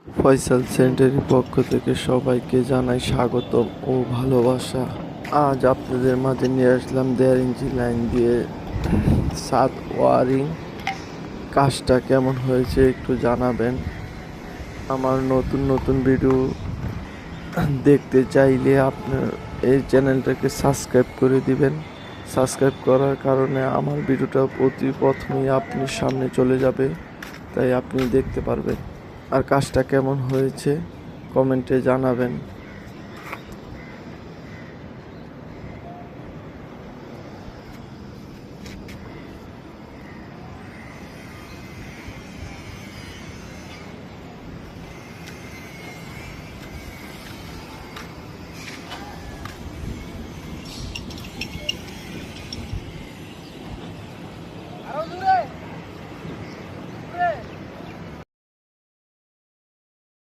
ফয়সাল সেন্টারের পক্ষ থেকে সবাইকে জানাই স্বাগতম ও ভালোবাসা। আজ আপনাদের মাঝে নিয়ে আসলাম 1.5 ইঞ্চি লাইন দিয়ে ছাদ ওয়ারিং। কাজটা কেমন হয়েছে একটু জানাবেন। আমার নতুন নতুন ভিডিও দেখতে চাইলে আপনার এই চ্যানেলটাকে সাবস্ক্রাইব করে দিবেন। সাবস্ক্রাইব করার কারণে আমার ভিডিওটা প্রথমেই আপনার সামনে চলে যাবে, তাই আপনি দেখতে পারবেন। আর কাজটা কেমন হয়েছে কমেন্টে জানাবেন।